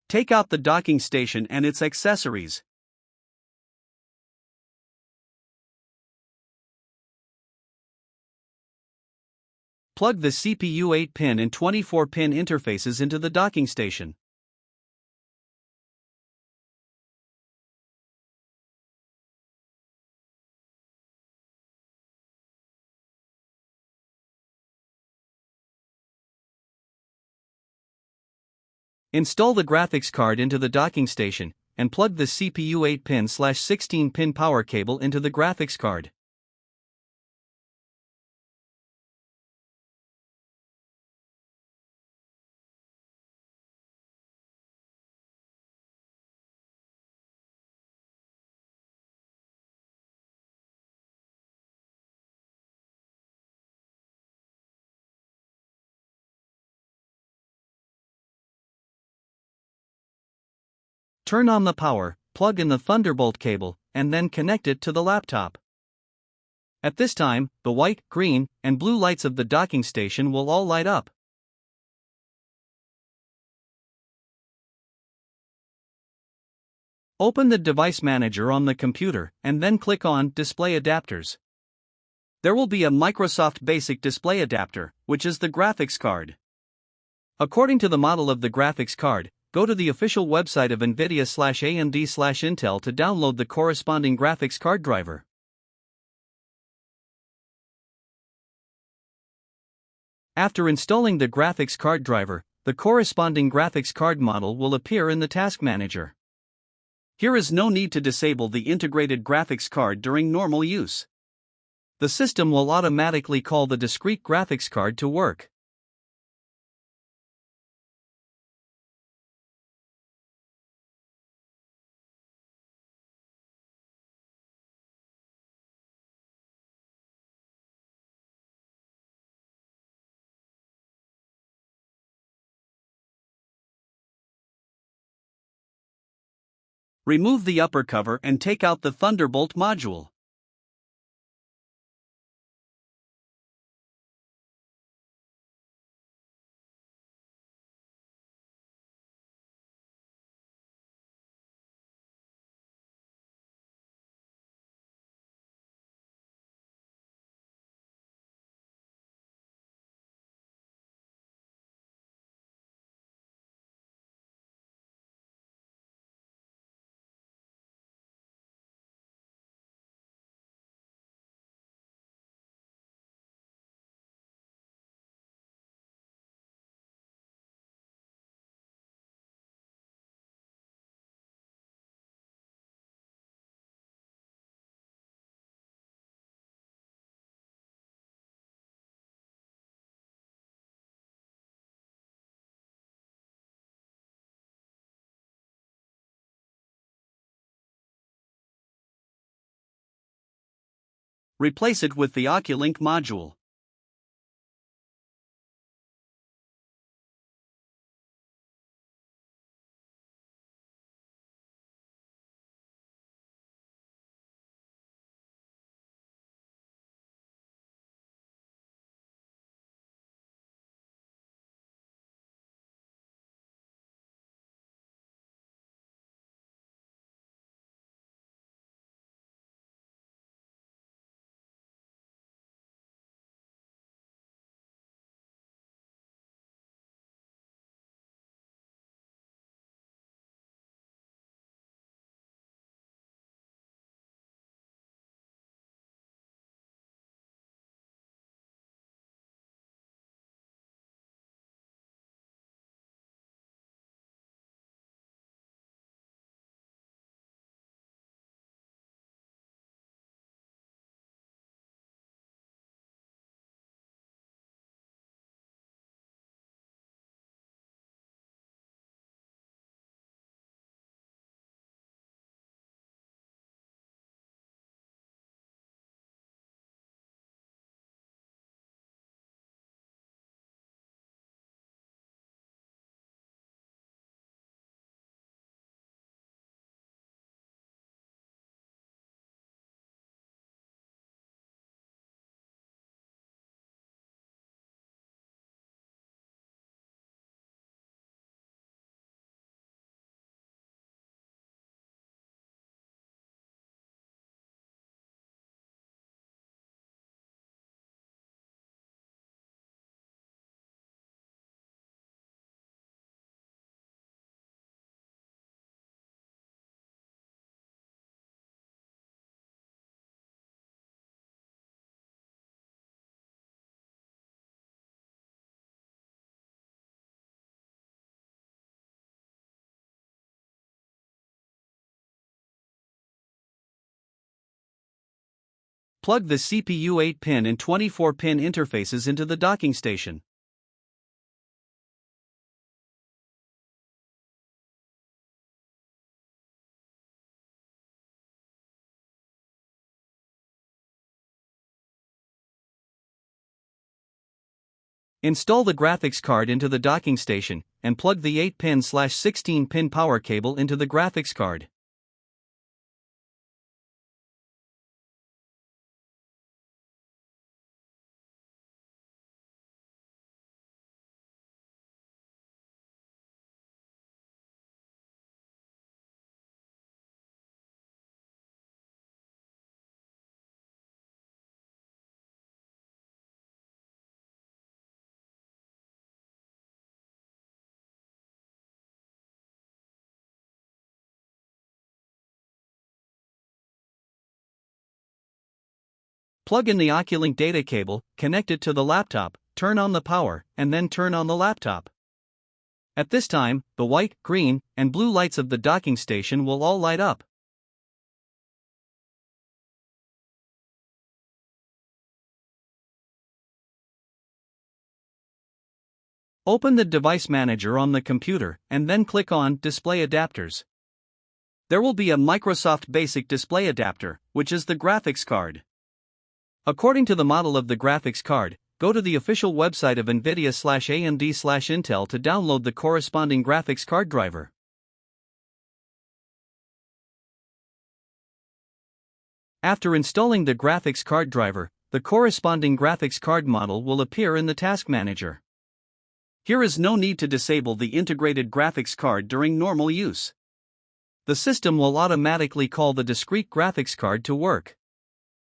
Take out the docking station and its accessories. Plug the CPU 8-pin and 24-pin interfaces into the docking station. Install the graphics card into the docking station, and plug the CPU 8-pin/16-pin power cable into the graphics card. Turn on the power, plug in the Thunderbolt cable, and then connect it to the laptop. At this time, the white, green, and blue lights of the docking station will all light up. Open the device manager on the computer and then click on Display Adapters. There will be a Microsoft Basic Display Adapter, which is the graphics card. According to the model of the graphics card, go to the official website of NVIDIA/AMD/Intel to download the corresponding graphics card driver. After installing the graphics card driver, the corresponding graphics card model will appear in the task manager. Here is no need to disable the integrated graphics card during normal use. The system will automatically call the discrete graphics card to work. Remove the upper cover and take out the Thunderbolt module. Replace it with the Oculink module. plug the CPU 8-pin and 24-pin interfaces into the docking station. Install the graphics card into the docking station, and plug the 8-pin/16-pin power cable into the graphics card. Plug in the Oculink data cable, connect it to the laptop, turn on the power, and then turn on the laptop. At this time, the white, green, and blue lights of the docking station will all light up. Open the device manager on the computer, and then click on Display Adapters. There will be a Microsoft Basic Display Adapter, which is the graphics card. According to the model of the graphics card, go to the official website of NVIDIA/AMD/Intel to download the corresponding graphics card driver. After installing the graphics card driver, the corresponding graphics card model will appear in the task manager. Here is no need to disable the integrated graphics card during normal use. The system will automatically call the discrete graphics card to work.